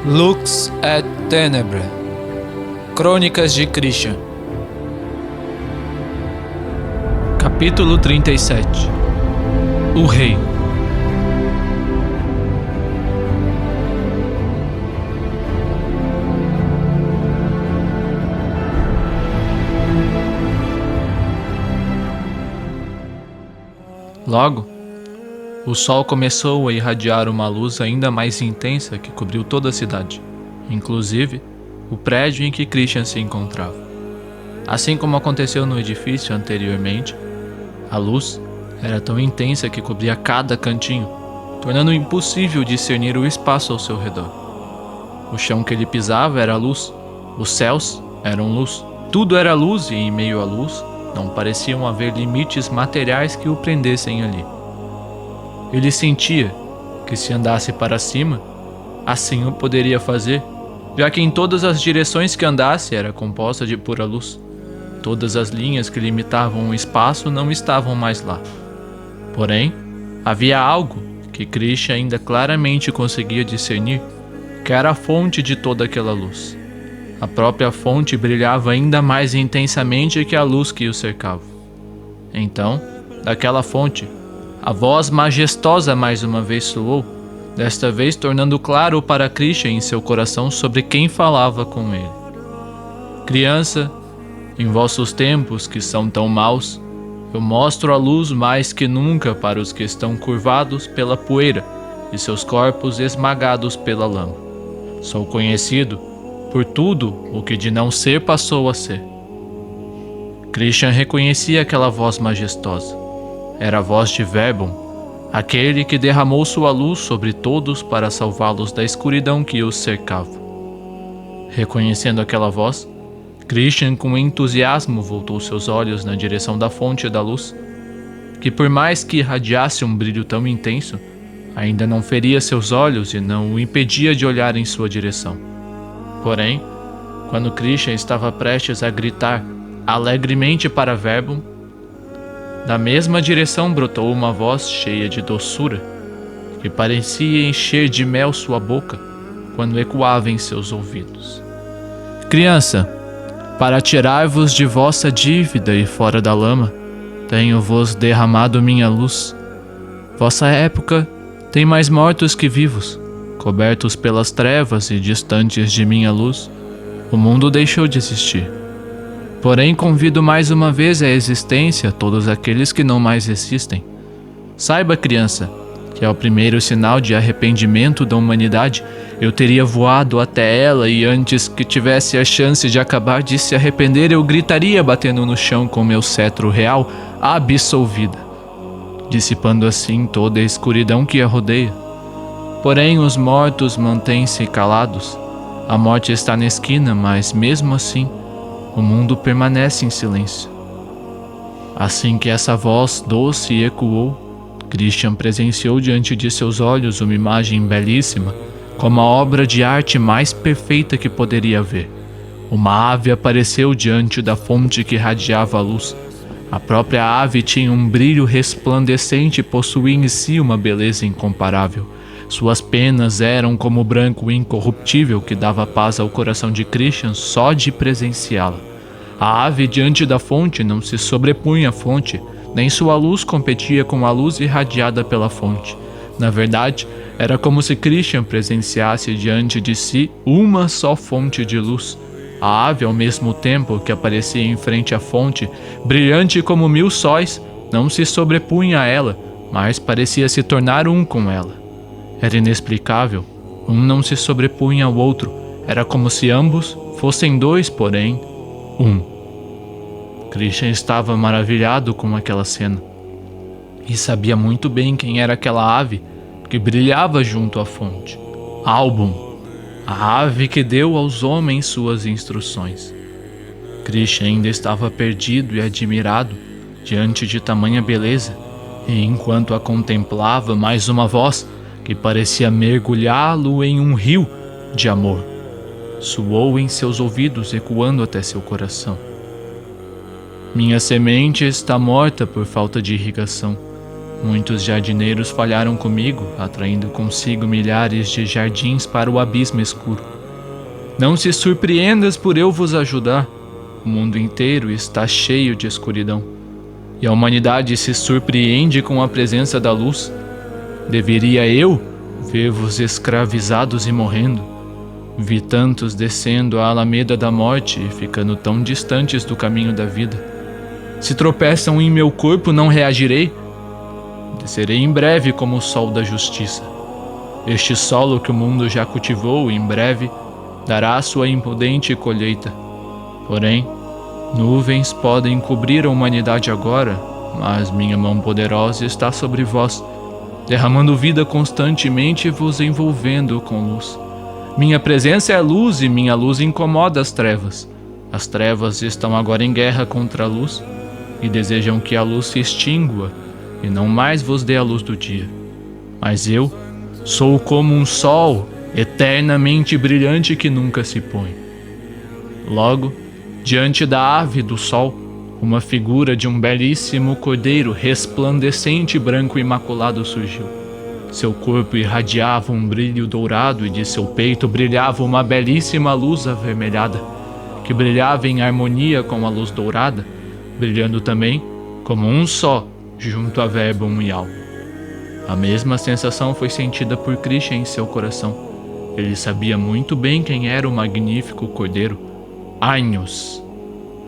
Lux et Tenebrae. Crônicas de Christian. Capítulo 37. O Rei. Logo, o sol começou a irradiar uma luz ainda mais intensa que cobriu toda a cidade, inclusive o prédio em que Christian se encontrava. Assim como aconteceu no edifício anteriormente, a luz era tão intensa que cobria cada cantinho, tornando impossível discernir o espaço ao seu redor. O chão que ele pisava era luz, os céus eram luz, tudo era luz e em meio à luz não pareciam haver limites materiais que o prendessem ali. Ele sentia que se andasse para cima, assim o poderia fazer, já que em todas as direções que andasse era composta de pura luz. Todas as linhas que limitavam o espaço não estavam mais lá. Porém, havia algo que Christian ainda claramente conseguia discernir, que era a fonte de toda aquela luz. A própria fonte brilhava ainda mais intensamente que a luz que o cercava. Então, daquela fonte, a voz majestosa mais uma vez soou, desta vez tornando claro para Christian em seu coração sobre quem falava com ele. Criança, em vossos tempos que são tão maus, eu mostro a luz mais que nunca para os que estão curvados pela poeira e seus corpos esmagados pela lama. Sou conhecido por tudo o que de não ser passou a ser. Christian reconhecia aquela voz majestosa. Era a voz de Verbum, aquele que derramou sua luz sobre todos para salvá-los da escuridão que os cercava. Reconhecendo aquela voz, Christian com entusiasmo voltou seus olhos na direção da fonte da luz, que por mais que irradiasse um brilho tão intenso, ainda não feria seus olhos e não o impedia de olhar em sua direção. Porém, quando Christian estava prestes a gritar alegremente para Verbum, da mesma direção brotou uma voz cheia de doçura, que parecia encher de mel sua boca quando ecoava em seus ouvidos. Criança, para tirar-vos de vossa dívida e fora da lama, tenho-vos derramado minha luz. Vossa época tem mais mortos que vivos, cobertos pelas trevas e distantes de minha luz. O mundo deixou de existir. Porém, convido mais uma vez à existência todos aqueles que não mais existem. Saiba, criança, que ao primeiro sinal de arrependimento da humanidade, eu teria voado até ela e antes que tivesse a chance de acabar de se arrepender, eu gritaria batendo no chão com meu cetro real, absolvida, dissipando assim toda a escuridão que a rodeia. Porém, os mortos mantêm-se calados. A morte está na esquina, mas mesmo assim, o mundo permanece em silêncio. Assim que essa voz doce ecoou, Christian presenciou diante de seus olhos uma imagem belíssima, como a obra de arte mais perfeita que poderia ver. Uma ave apareceu diante da fonte que irradiava a luz. A própria ave tinha um brilho resplandecente e possuía em si uma beleza incomparável. Suas penas eram como o branco incorruptível que dava paz ao coração de Christian só de presenciá-la. A ave diante da fonte não se sobrepunha à fonte, nem sua luz competia com a luz irradiada pela fonte. Na verdade, era como se Christian presenciasse diante de si uma só fonte de luz. A ave, ao mesmo tempo que aparecia em frente à fonte, brilhante como 1000 sóis, não se sobrepunha a ela, mas parecia se tornar um com ela. Era inexplicável. Um não se sobrepunha ao outro. Era como se ambos fossem dois, porém, um. Christian estava maravilhado com aquela cena. E sabia muito bem quem era aquela ave que brilhava junto à fonte. Album, a ave que deu aos homens suas instruções. Christian ainda estava perdido e admirado diante de tamanha beleza, e enquanto a contemplava, mais uma voz que parecia mergulhá-lo em um rio de amor soou em seus ouvidos, ecoando até seu coração. Minha semente está morta por falta de irrigação. Muitos jardineiros falharam comigo, atraindo consigo milhares de jardins para o abismo escuro. Não se surpreendas por eu vos ajudar. O mundo inteiro está cheio de escuridão, e a humanidade se surpreende com a presença da luz. Deveria eu ver-vos escravizados e morrendo? Vi tantos descendo a alameda da morte e ficando tão distantes do caminho da vida. Se tropeçam em meu corpo, não reagirei? Descerei em breve como o sol da justiça. Este solo que o mundo já cultivou, em breve, dará sua impudente colheita. Porém, nuvens podem cobrir a humanidade agora, mas minha mão poderosa está sobre vós, derramando vida constantemente e vos envolvendo com luz. Minha presença é luz e minha luz incomoda as trevas. As trevas estão agora em guerra contra a luz e desejam que a luz se extingua e não mais vos dê a luz do dia. Mas eu sou como um sol eternamente brilhante que nunca se põe. Logo, diante da ave do sol, uma figura de um belíssimo cordeiro resplandecente branco e imaculado surgiu. Seu corpo irradiava um brilho dourado e de seu peito brilhava uma belíssima luz avermelhada, que brilhava em harmonia com a luz dourada, brilhando também como um só junto a Verbum e Alma. A mesma sensação foi sentida por Krishna em seu coração. Ele sabia muito bem quem era o magnífico cordeiro, Agnus.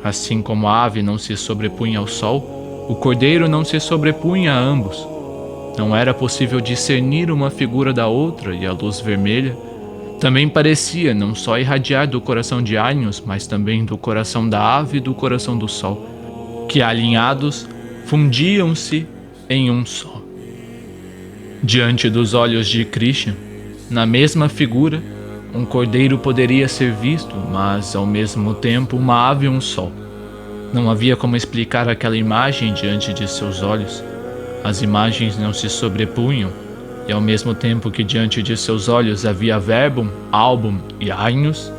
Assim como a ave não se sobrepunha ao sol, o cordeiro não se sobrepunha a ambos. Não era possível discernir uma figura da outra, e a luz vermelha também parecia não só irradiar do coração de Agnus, mas também do coração da ave e do coração do sol, que alinhados fundiam-se em um só. Diante dos olhos de Krishna, na mesma figura, um cordeiro poderia ser visto, mas ao mesmo tempo uma ave e um sol. Não havia como explicar aquela imagem diante de seus olhos. As imagens não se sobrepunham, e ao mesmo tempo que diante de seus olhos havia Verbum, Album e Agnus,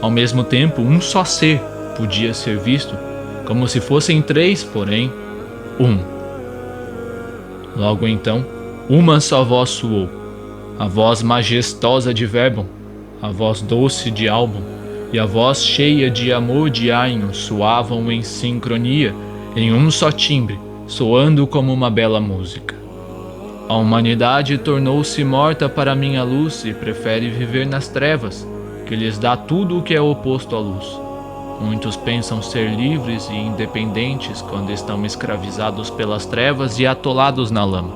ao mesmo tempo um só ser podia ser visto, como se fossem três, porém um. Logo então, uma só voz soou, a voz majestosa de Verbum, a voz doce de Album e a voz cheia de amor de Agnus soavam em sincronia, em um só timbre, soando como uma bela música. A humanidade tornou-se morta para minha luz e prefere viver nas trevas, que lhes dá tudo o que é oposto à luz. Muitos pensam ser livres e independentes quando estão escravizados pelas trevas e atolados na lama.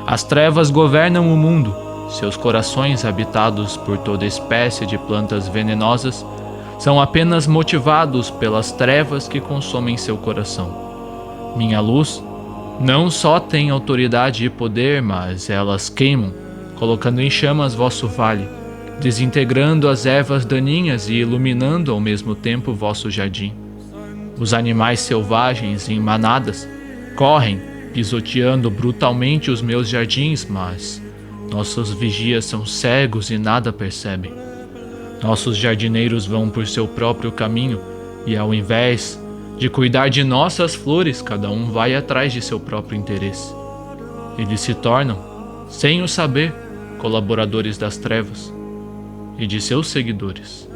As trevas governam o mundo. Seus corações, habitados por toda espécie de plantas venenosas, são apenas motivados pelas trevas que consomem seu coração. Minha luz não só tem autoridade e poder, mas elas queimam, colocando em chamas vosso vale, desintegrando as ervas daninhas e iluminando ao mesmo tempo vosso jardim. Os animais selvagens em manadas correm, pisoteando brutalmente os meus jardins, mas nossos vigias são cegos e nada percebem. Nossos jardineiros vão por seu próprio caminho e, ao invés de cuidar de nossas flores, cada um vai atrás de seu próprio interesse. Eles se tornam, sem o saber, colaboradores das trevas e de seus seguidores.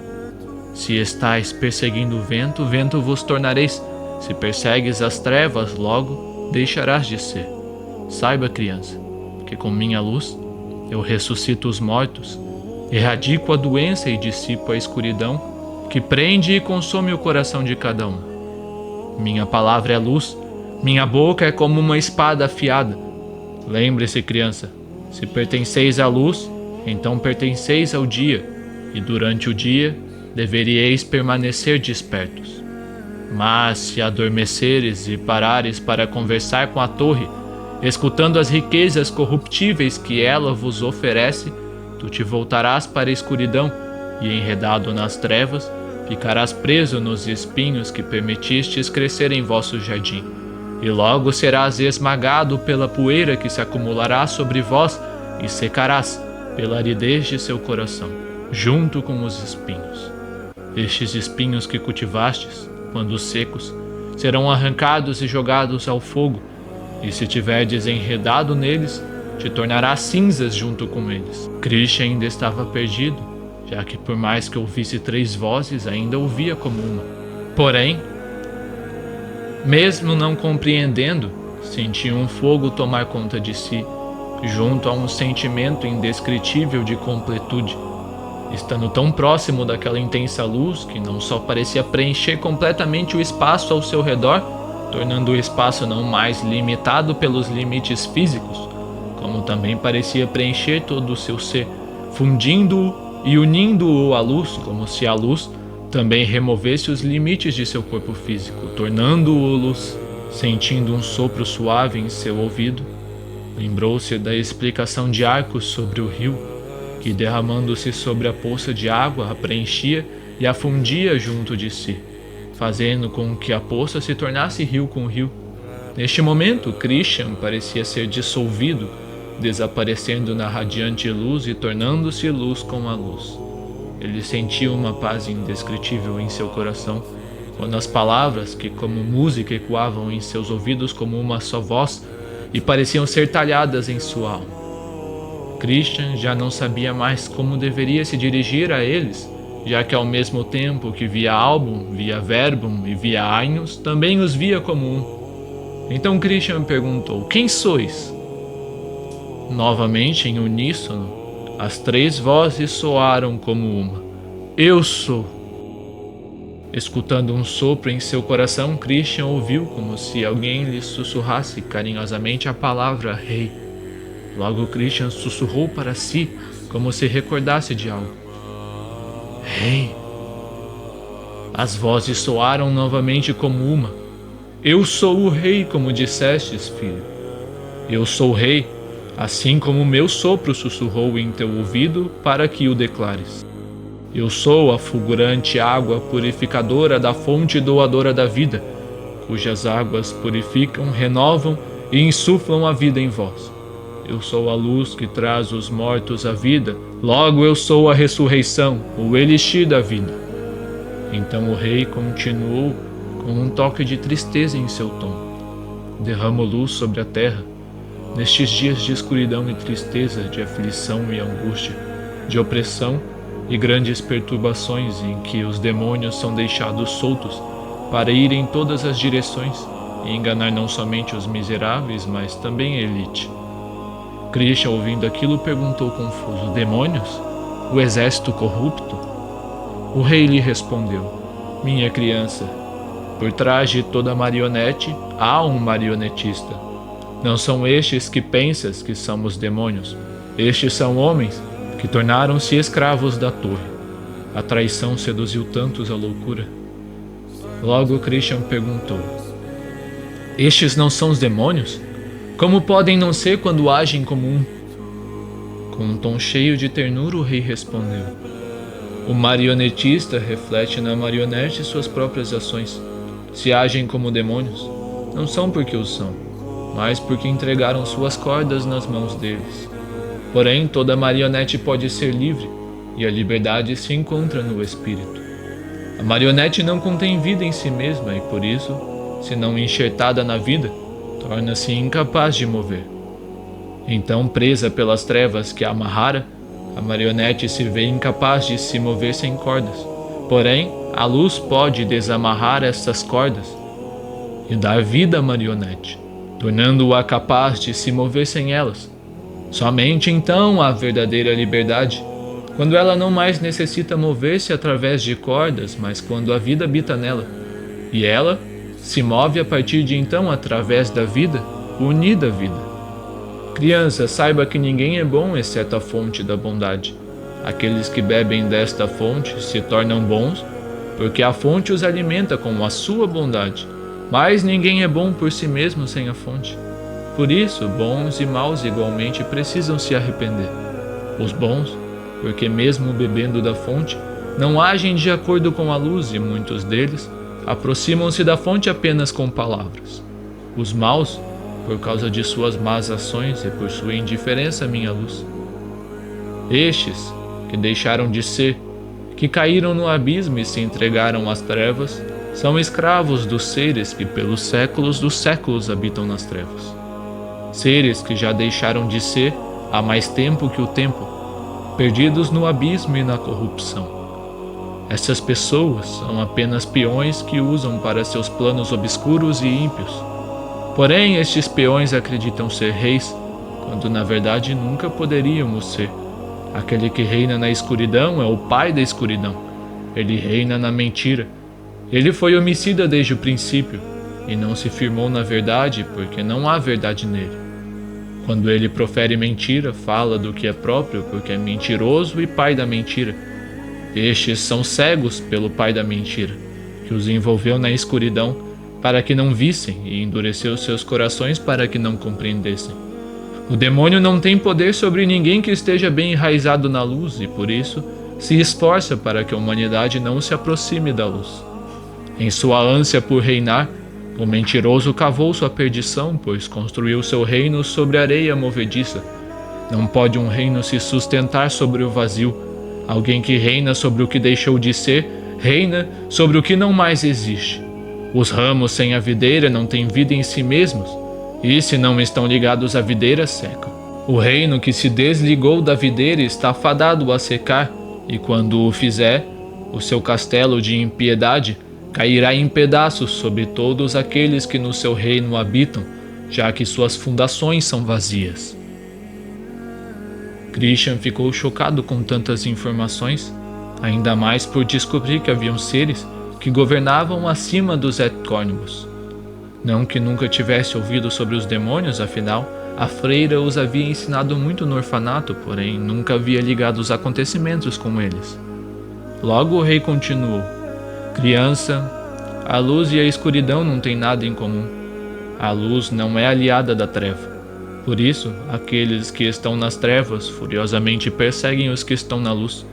Se estais perseguindo o vento, vento vos tornareis. Se persegues as trevas, logo deixarás de ser. Saiba, criança, que com minha luz eu ressuscito os mortos, erradico a doença e dissipo a escuridão que prende e consome o coração de cada um. Minha palavra é luz, minha boca é como uma espada afiada. Lembre-se, criança, se pertenceis à luz, então pertenceis ao dia, e durante o dia deveríeis permanecer despertos. Mas se adormeceres e parares para conversar com a torre, escutando as riquezas corruptíveis que ela vos oferece, tu te voltarás para a escuridão e, enredado nas trevas, ficarás preso nos espinhos que permitistes crescer em vosso jardim. E logo serás esmagado pela poeira que se acumulará sobre vós e secarás pela aridez de seu coração, junto com os espinhos. Estes espinhos que cultivastes, quando secos, serão arrancados e jogados ao fogo, e se tiver desenredado neles, te tornará cinzas junto com eles. Krishna ainda estava perdido, já que por mais que ouvisse 3 vozes, ainda ouvia como uma. Porém, mesmo não compreendendo, sentia um fogo tomar conta de si, junto a um sentimento indescritível de completude, estando tão próximo daquela intensa luz que não só parecia preencher completamente o espaço ao seu redor, tornando o espaço não mais limitado pelos limites físicos, como também parecia preencher todo o seu ser, fundindo-o e unindo-o à luz, como se a luz também removesse os limites de seu corpo físico, tornando-o luz. Sentindo um sopro suave em seu ouvido, lembrou-se da explicação de Arcos sobre o rio, que derramando-se sobre a poça de água a preenchia e a fundia junto de si, fazendo com que a poça se tornasse rio com rio. Neste momento, Krishna parecia ser dissolvido, desaparecendo na radiante luz e tornando-se luz com a luz. Ele sentia uma paz indescritível em seu coração, quando as palavras, que como música ecoavam em seus ouvidos como uma só voz, e pareciam ser talhadas em sua alma. Krishna já não sabia mais como deveria se dirigir a eles, já que ao mesmo tempo que via Album, via Verbum e via Ainos, também os via como um. Então Krishna perguntou: quem sois? Novamente, em uníssono, as 3 vozes soaram como uma: eu sou. Escutando um sopro em seu coração, Krishna ouviu como se alguém lhe sussurrasse carinhosamente a palavra Rei. Logo Krishna sussurrou para si, como se recordasse de algo: Rei. As vozes soaram novamente como uma: eu sou o Rei, como dissestes, filho. Eu sou o Rei, assim como o meu sopro sussurrou em teu ouvido para que o declares. Eu sou a fulgurante água purificadora da fonte doadora da vida, cujas águas purificam, renovam e insuflam a vida em vós. Eu sou a luz que traz os mortos à vida, logo eu sou a ressurreição, o elixir da vida. Então o rei continuou com um toque de tristeza em seu tom. Derramo luz sobre a terra, nestes dias de escuridão e tristeza, de aflição e angústia, de opressão e grandes perturbações em que os demônios são deixados soltos para ir em todas as direções e enganar não somente os miseráveis, mas também a elite. Krishna, ouvindo aquilo, perguntou confuso: demônios? O exército corrupto? O rei lhe respondeu: minha criança, por trás de toda marionete há um marionetista. Não são estes que pensas que são os demônios. Estes são homens que tornaram-se escravos da torre. A traição seduziu tantos à loucura. Logo Krishna perguntou: estes não são os demônios? Como podem não ser quando agem como um? Com um tom cheio de ternura, o rei respondeu: o marionetista reflete na marionete suas próprias ações. Se agem como demônios, não são porque o são, mas porque entregaram suas cordas nas mãos deles. Porém, toda marionete pode ser livre, e a liberdade se encontra no espírito. A marionete não contém vida em si mesma e, por isso, se não enxertada na vida, torna-se incapaz de mover. Então, presa pelas trevas que a amarrara, a marionete se vê incapaz de se mover sem cordas. Porém, a luz pode desamarrar estas cordas e dar vida à marionete, tornando-a capaz de se mover sem elas. Somente então há verdadeira liberdade, quando ela não mais necessita mover-se através de cordas, mas quando a vida habita nela, e ela se move a partir de então através da vida, unida à vida. Criança, saiba que ninguém é bom exceto a fonte da bondade. Aqueles que bebem desta fonte se tornam bons, porque a fonte os alimenta com a sua bondade, mas ninguém é bom por si mesmo sem a fonte. Por isso, bons e maus igualmente precisam se arrepender. Os bons, porque mesmo bebendo da fonte, não agem de acordo com a luz e muitos deles aproximam-se da fonte apenas com palavras. Os maus, por causa de suas más ações e por sua indiferença à minha luz. Estes, que deixaram de ser, que caíram no abismo e se entregaram às trevas, são escravos dos seres que pelos séculos dos séculos habitam nas trevas. seres que já deixaram de ser há mais tempo que o tempo, perdidos no abismo e na corrupção. Essas pessoas são apenas peões que usam para seus planos obscuros e ímpios. Porém, estes peões acreditam ser reis, quando na verdade nunca poderíamos ser. Aquele que reina na escuridão é o pai da escuridão. Ele reina na mentira. Ele foi homicida desde o princípio, e não se firmou na verdade porque não há verdade nele. Quando ele profere mentira, fala do que é próprio porque é mentiroso e pai da mentira. Estes são cegos pelo pai da mentira, que os envolveu na escuridão para que não vissem e endureceu seus corações para que não compreendessem. O demônio não tem poder sobre ninguém que esteja bem enraizado na luz e, por isso, se esforça para que a humanidade não se aproxime da luz. Em sua ânsia por reinar, o mentiroso cavou sua perdição, pois construiu seu reino sobre areia movediça. Não pode um reino se sustentar sobre o vazio. Alguém que reina sobre o que deixou de ser, reina sobre o que não mais existe. Os ramos sem a videira não têm vida em si mesmos, e se não estão ligados à videira, secam. O reino que se desligou da videira está fadado a secar, e quando o fizer, o seu castelo de impiedade cairá em pedaços sobre todos aqueles que no seu reino habitam, já que suas fundações são vazias. Christian ficou chocado com tantas informações, ainda mais por descobrir que haviam seres que governavam acima dos Etcornibus. Não que nunca tivesse ouvido sobre os demônios, afinal, a freira os havia ensinado muito no orfanato, porém nunca havia ligado os acontecimentos com eles. Logo o rei continuou: Criança, a luz e a escuridão não têm nada em comum. A luz não é aliada da treva. Por isso, aqueles que estão nas trevas furiosamente perseguem os que estão na luz.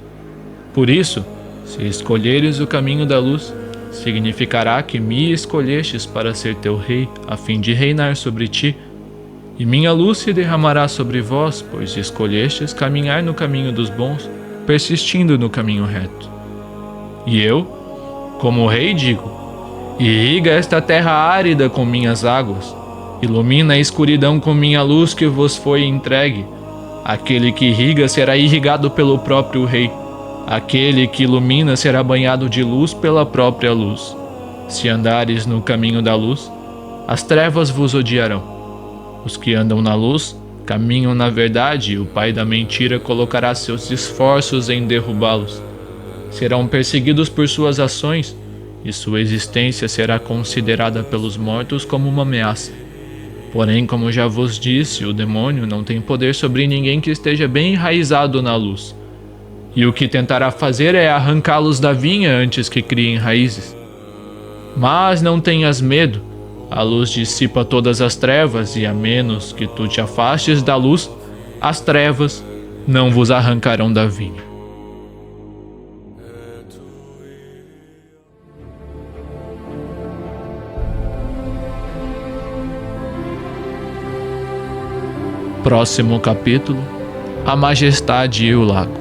Por isso, se escolheres o caminho da luz, significará que me escolhestes para ser teu rei, a fim de reinar sobre ti. E minha luz se derramará sobre vós, pois escolhestes caminhar no caminho dos bons, persistindo no caminho reto. E eu, como rei, digo: irriga esta terra árida com minhas águas, ilumina a escuridão com minha luz que vos foi entregue. Aquele que irriga será irrigado pelo próprio rei. Aquele que ilumina será banhado de luz pela própria luz. Se andares no caminho da luz, as trevas vos odiarão. Os que andam na luz caminham na verdade, e o pai da mentira colocará seus esforços em derrubá-los. Serão perseguidos por suas ações, e sua existência será considerada pelos mortos como uma ameaça. Porém, como já vos disse, o demônio não tem poder sobre ninguém que esteja bem enraizado na luz. E o que tentará fazer é arrancá-los da vinha antes que criem raízes. Mas não tenhas medo, a luz dissipa todas as trevas, e a menos que tu te afastes da luz, as trevas não vos arrancarão da vinha. Próximo capítulo: A Majestade e o Lago.